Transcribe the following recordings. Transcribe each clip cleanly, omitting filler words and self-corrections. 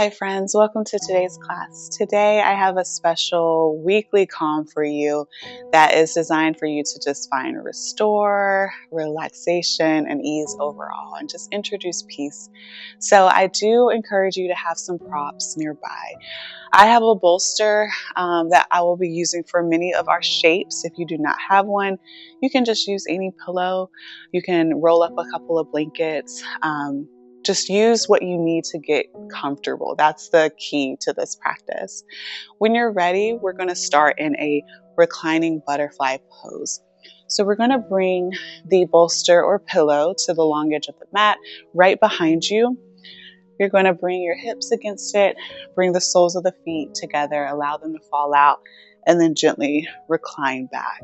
Hi friends, welcome to today's class. Today I have a special weekly calm for you that is designed for you to just find restore, relaxation, and ease overall, and just introduce peace. So I do encourage you to have some props nearby. I have a bolster that I will be using for many of our shapes. If you do not have one, you can just use any pillow. You can roll up a couple of blankets. Just use what you need to get comfortable. That's the key to this practice. When you're ready, we're going to start in a reclining butterfly pose. So we're going to bring the bolster or pillow to the long edge of the mat right behind you. You're going to bring your hips against it, bring the soles of the feet together, allow them to fall out, and then gently recline back.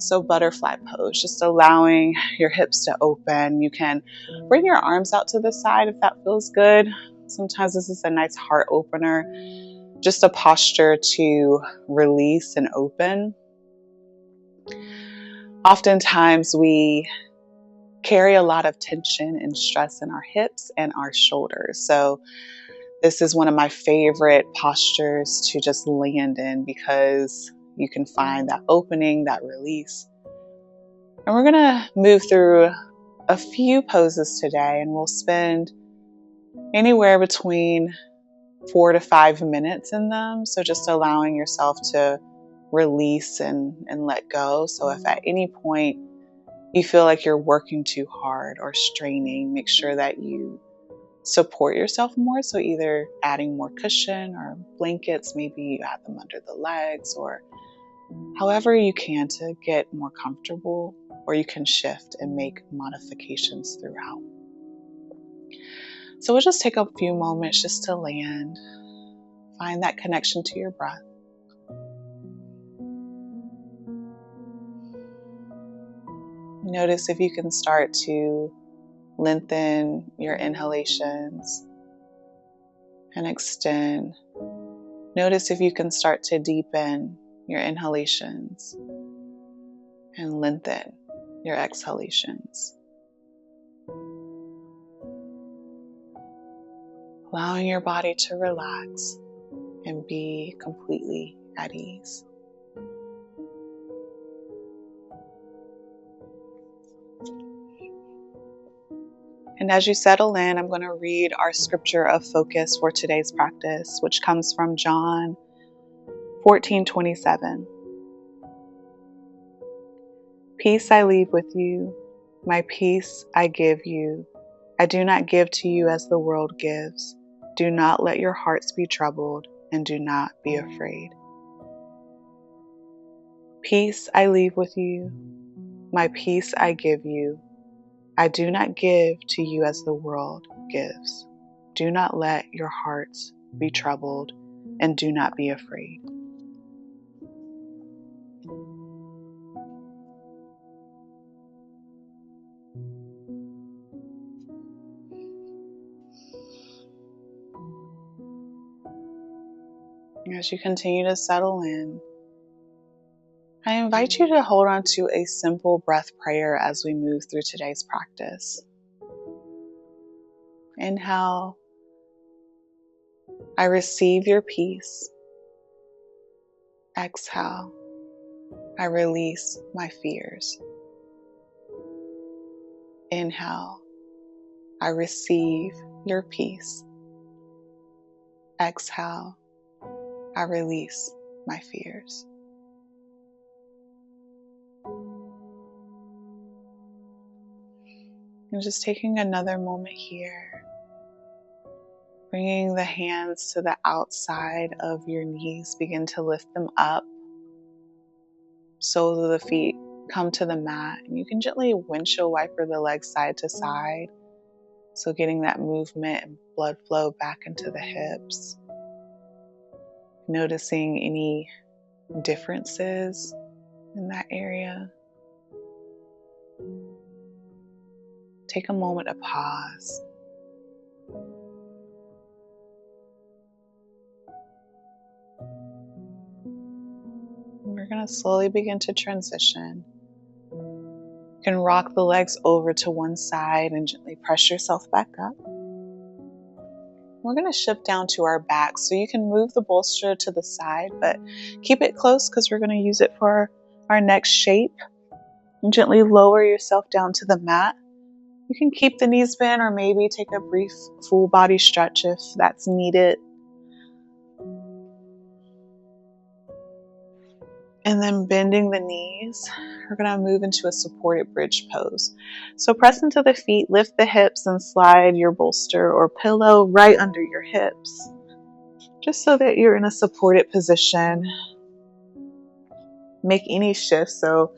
So butterfly pose, just allowing your hips to open. You can bring your arms out to the side if that feels good. Sometimes this is a nice heart opener, just a posture to release and open. Oftentimes we carry a lot of tension and stress in our hips and our shoulders. So this is one of my favorite postures to just land in because you can find that opening, that release. And we're going to move through a few poses today, and we'll spend anywhere between 4 to 5 minutes in them. So just allowing yourself to release and let go. So if at any point you feel like you're working too hard or straining, make sure that you support yourself more. So either adding more cushion or blankets, maybe you add them under the legs or however you can to get more comfortable, or you can shift and make modifications throughout. So we'll just take a few moments just to land, find that connection to your breath. Notice if you can start to lengthen your inhalations and extend. Notice if you can start to deepen your inhalations and lengthen your exhalations. Allowing your body to relax and be completely at ease. And as you settle in, I'm going to read our scripture of focus for today's practice, which comes from John 14:27. Peace I leave with you, my peace I give you. I do not give to you as the world gives. Do not let your hearts be troubled, and do not be afraid. Peace I leave with you, my peace I give you. I do not give to you as the world gives. Do not let your hearts be troubled, and do not be afraid. As you continue to settle in, I invite you to hold on to a simple breath prayer as we move through today's practice. Inhale, I receive your peace. Exhale, I release my fears. Inhale, I receive your peace. Exhale, I release my fears. And just taking another moment here, bringing the hands to the outside of your knees, begin to lift them up. Soles of the feet come to the mat, and you can gently windshield wiper the legs side to side. So getting that movement and blood flow back into the hips. Noticing any differences in that area. Take a moment to pause. We're going to slowly begin to transition. You can rock the legs over to one side and gently press yourself back up. We're going to shift down to our back, so you can move the bolster to the side, but keep it close because we're going to use it for our next shape. And gently lower yourself down to the mat. You can keep the knees bent or maybe take a brief full body stretch if that's needed. And then bending the knees, we're going to move into a supported bridge pose. So press into the feet, lift the hips, and slide your bolster or pillow right under your hips, just so that you're in a supported position. Make any shifts. So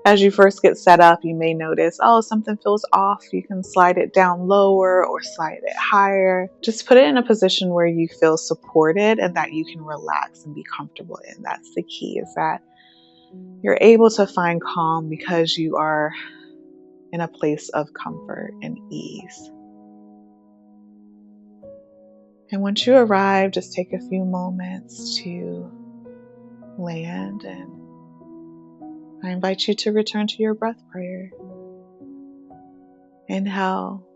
as you first get set up, you may notice, oh, something feels off. You can slide it down lower or slide it higher. Just put it in a position where you feel supported and that you can relax and be comfortable in. That's the key, is that you're able to find calm because you are in a place of comfort and ease. And once you arrive, just take a few moments to land, and I invite you to return to your breath prayer. Inhale,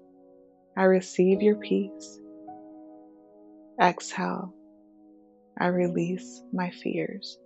I receive your peace. Exhale, I release my fears.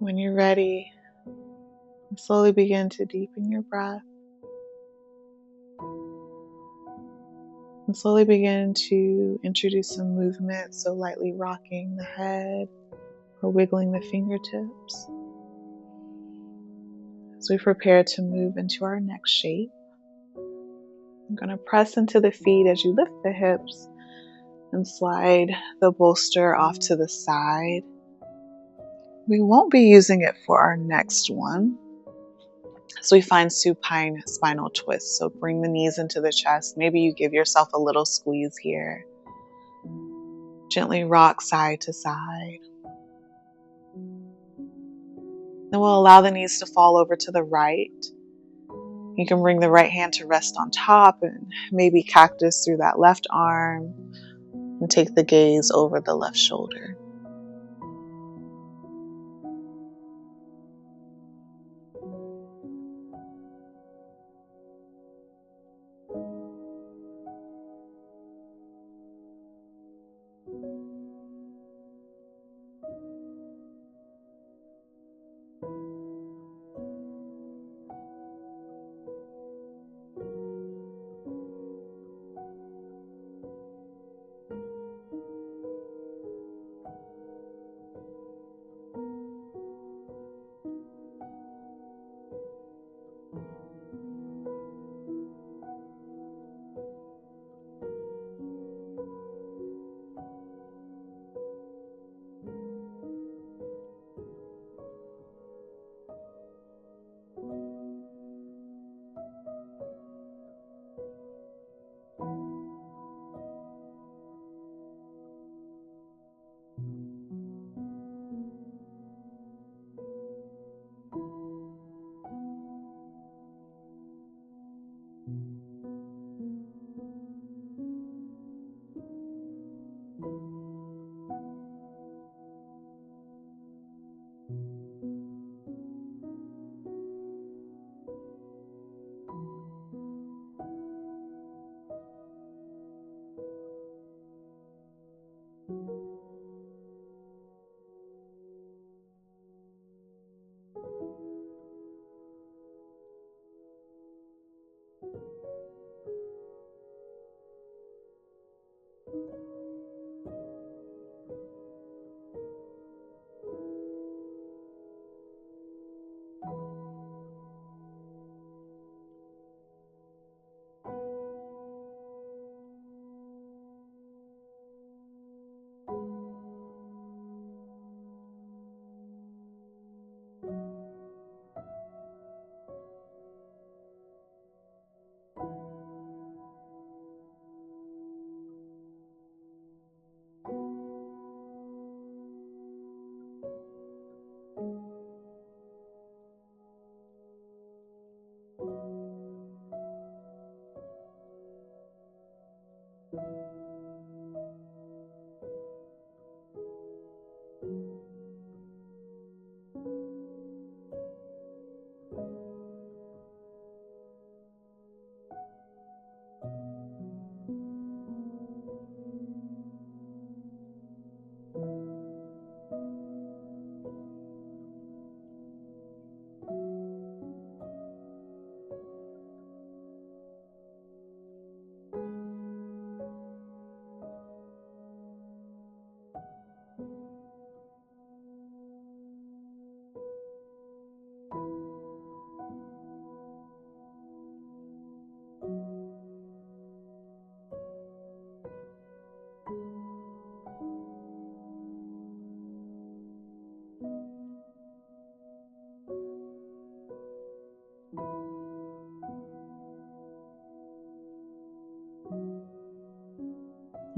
When you're ready, slowly begin to deepen your breath. And slowly begin to introduce some movement, so lightly rocking the head or wiggling the fingertips. As we prepare to move into our next shape, I'm going to press into the feet as you lift the hips and slide the bolster off to the side. We won't be using it for our next one. So we find supine spinal twist. So bring the knees into the chest. Maybe you give yourself a little squeeze here. Gently rock side to side. Then we'll allow the knees to fall over to the right. You can bring the right hand to rest on top and maybe cactus through that left arm. And take the gaze over the left shoulder.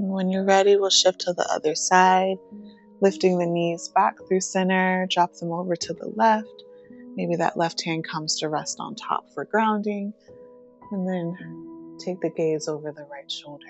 And when you're ready, we'll shift to the other side, lifting the knees back through center, drop them over to the left. Maybe that left hand comes to rest on top for grounding, and then take the gaze over the right shoulder.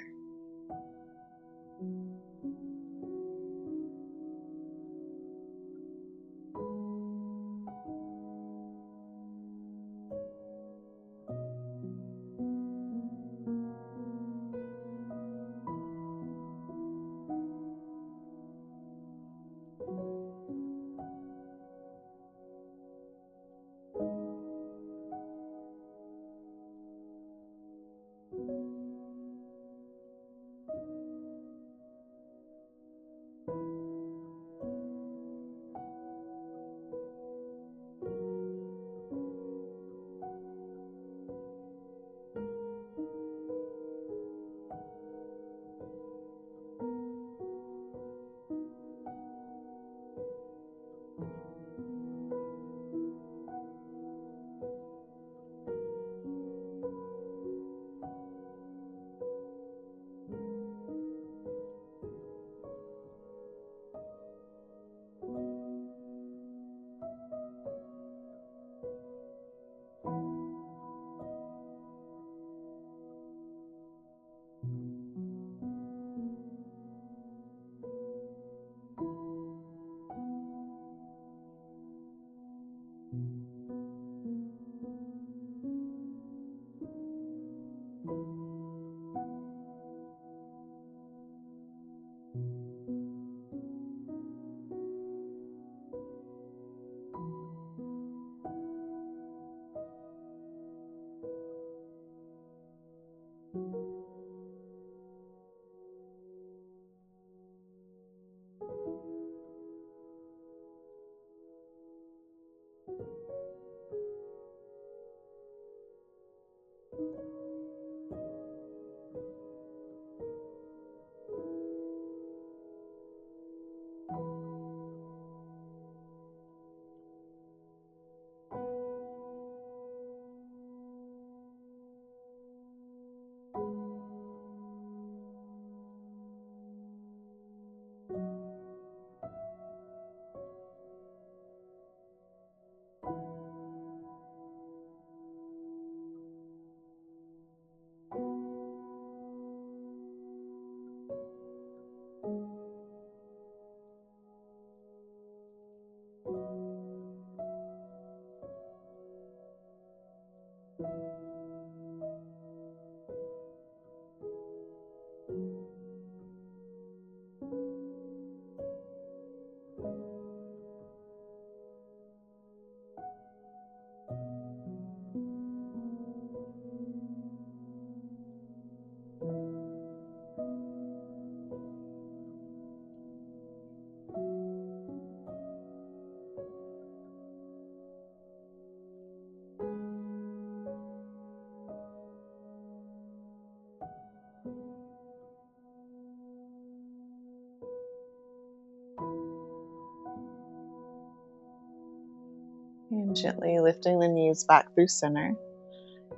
And gently lifting the knees back through center.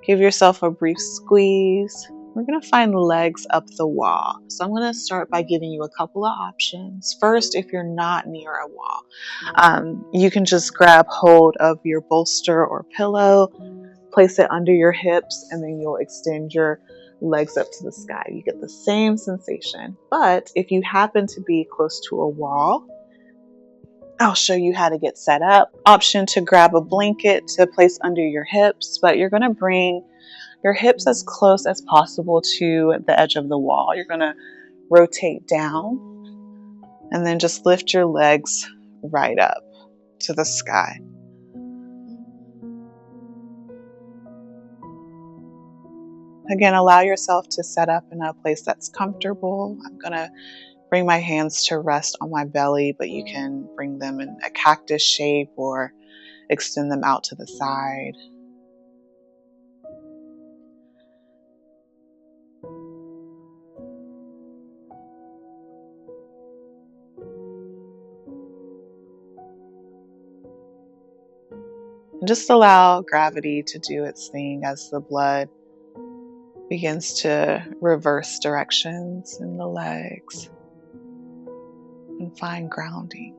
Give yourself a brief squeeze. We're going to find legs up the wall. So I'm going to start by giving you a couple of options. First, if you're not near a wall, you can just grab hold of your bolster or pillow, place it under your hips, and then you'll extend your legs up to the sky. You get the same sensation. But if you happen to be close to a wall, I'll show you how to get set up. Option to grab a blanket to place under your hips, but you're going to bring your hips as close as possible to the edge of the wall. You're going to rotate down and then just lift your legs right up to the sky. Again, allow yourself to set up in a place that's comfortable. I'm going to bring my hands to rest on my belly, but you can bring them in a cactus shape or extend them out to the side. And just allow gravity to do its thing as the blood begins to reverse directions in the legs and find grounding.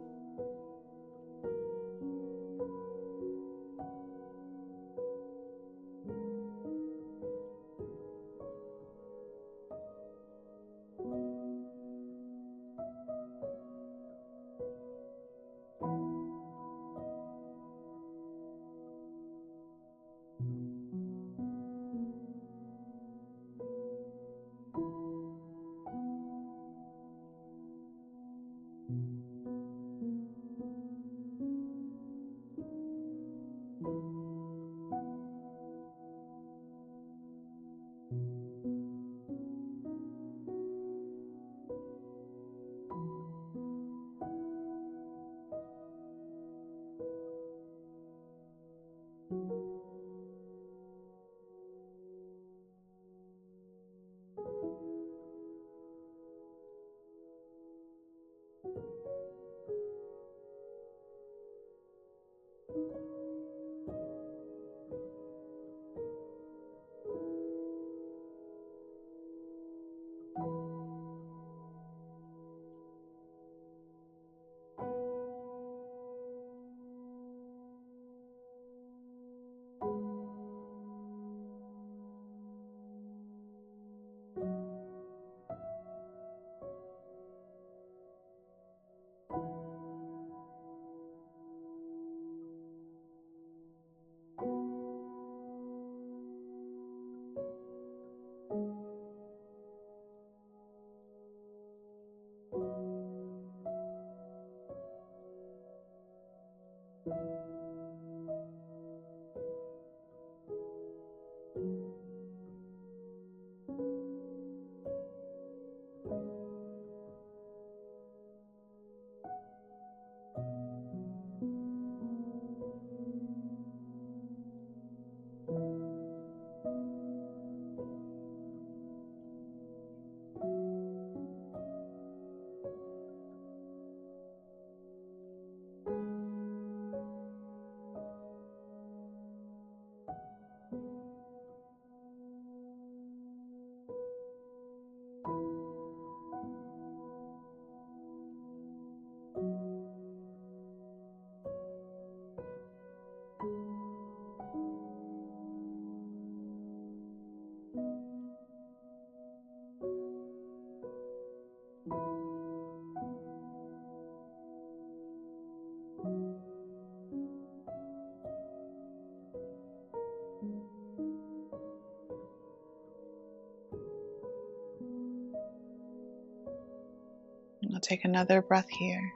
I'll take another breath here.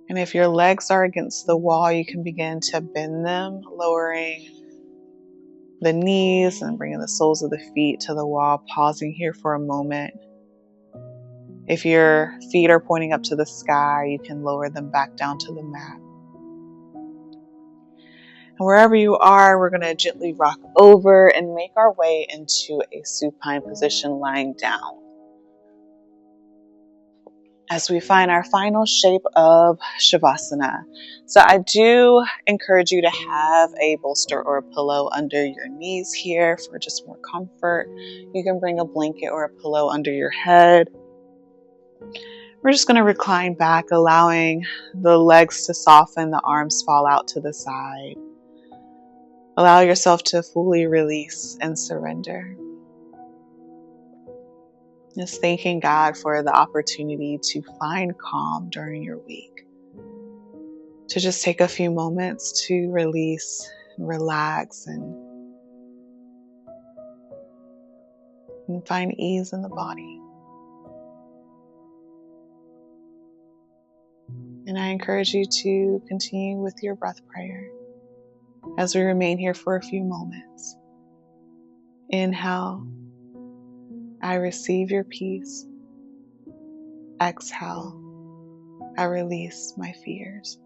And if your legs are against the wall, you can begin to bend them, lowering the knees and bringing the soles of the feet to the wall, pausing here for a moment. If your feet are pointing up to the sky, you can lower them back down to the mat. And wherever you are, we're going to gently rock over and make our way into a supine position lying down. as we find our final shape of Shavasana. So I do encourage you to have a bolster or a pillow under your knees here for just more comfort. You can bring a blanket or a pillow under your head. We're just going to recline back, allowing the legs to soften, the arms fall out to the side. Allow yourself to fully release and surrender. Just thanking God for the opportunity to find calm during your week. To just take a few moments to release and relax and find ease in the body. And I encourage you to continue with your breath prayer as we remain here for a few moments. Inhale, I receive your peace. Exhale, I release my fears.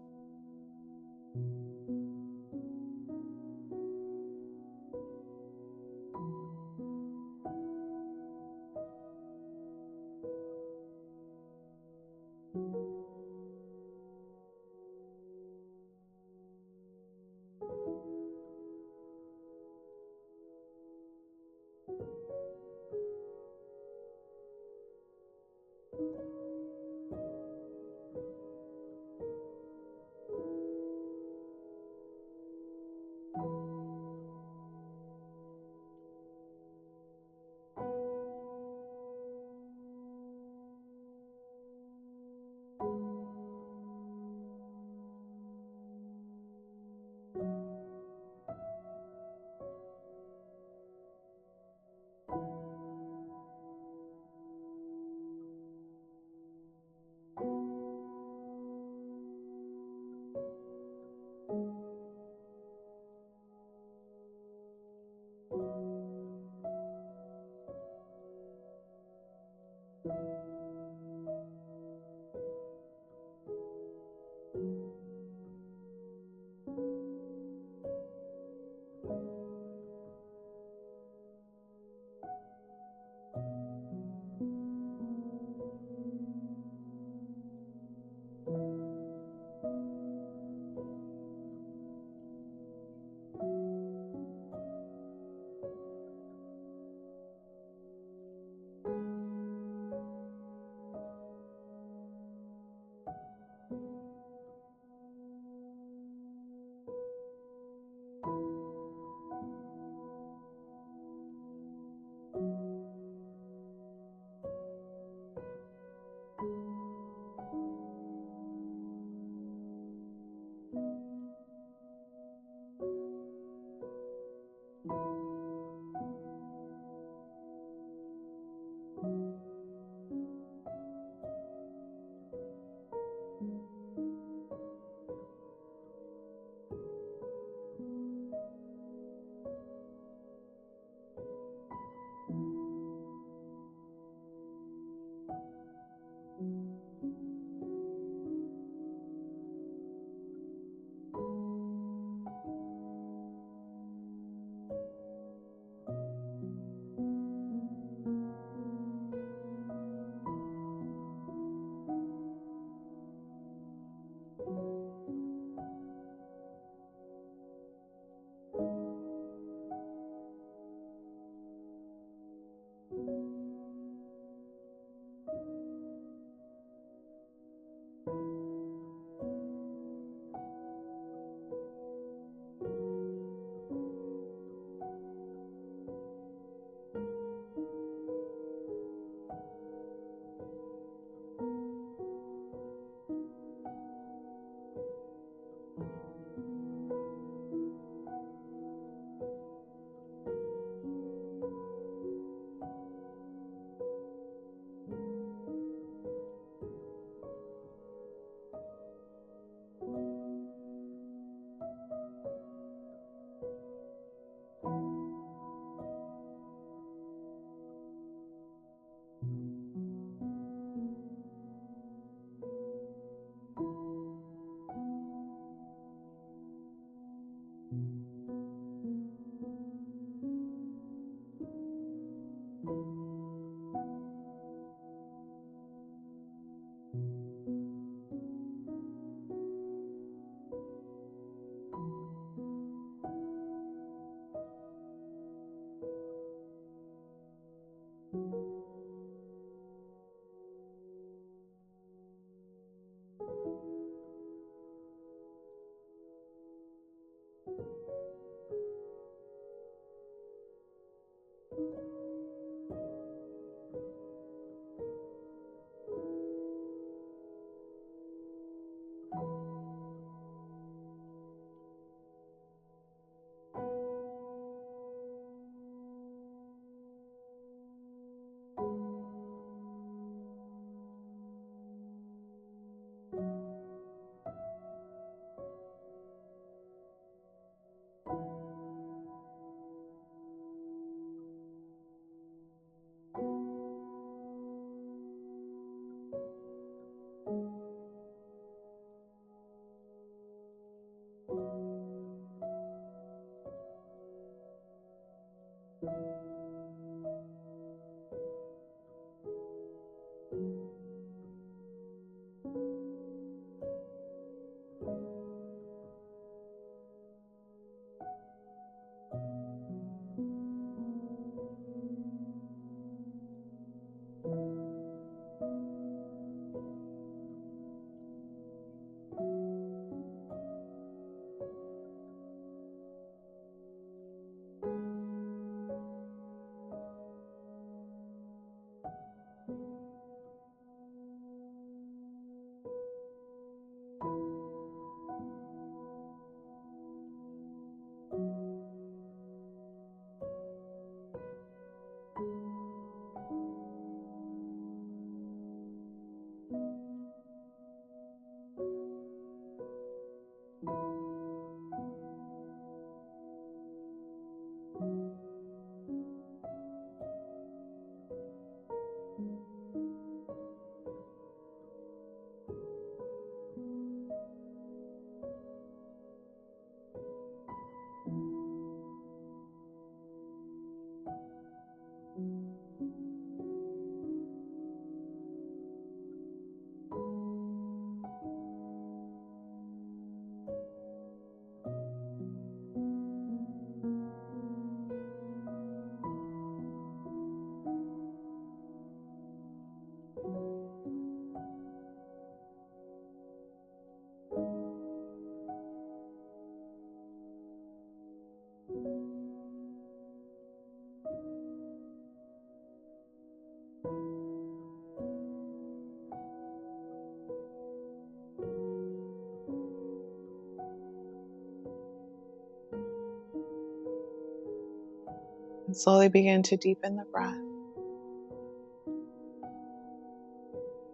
And slowly begin to deepen the breath.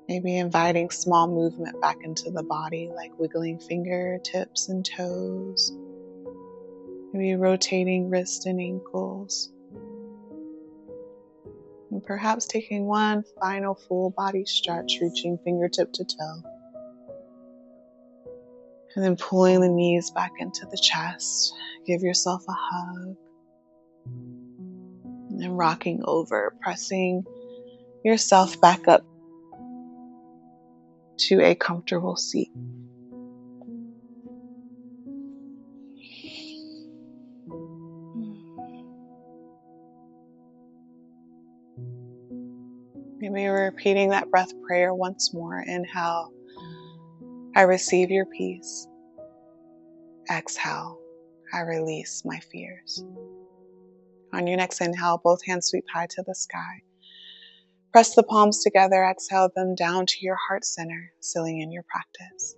Maybe inviting small movement back into the body, like wiggling fingertips and toes. Maybe rotating wrists and ankles. And perhaps taking one final full body stretch, reaching fingertip to toe. And then pulling the knees back into the chest. Give yourself a hug. And then rocking over, pressing yourself back up to a comfortable seat. Maybe we're repeating that breath prayer once more. Inhale, I receive your peace. Exhale, I release my fears. On your next inhale, both hands sweep high to the sky. Press the palms together, exhale them down to your heart center, sealing in your practice.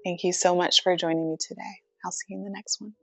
Thank you so much for joining me today. I'll see you in the next one.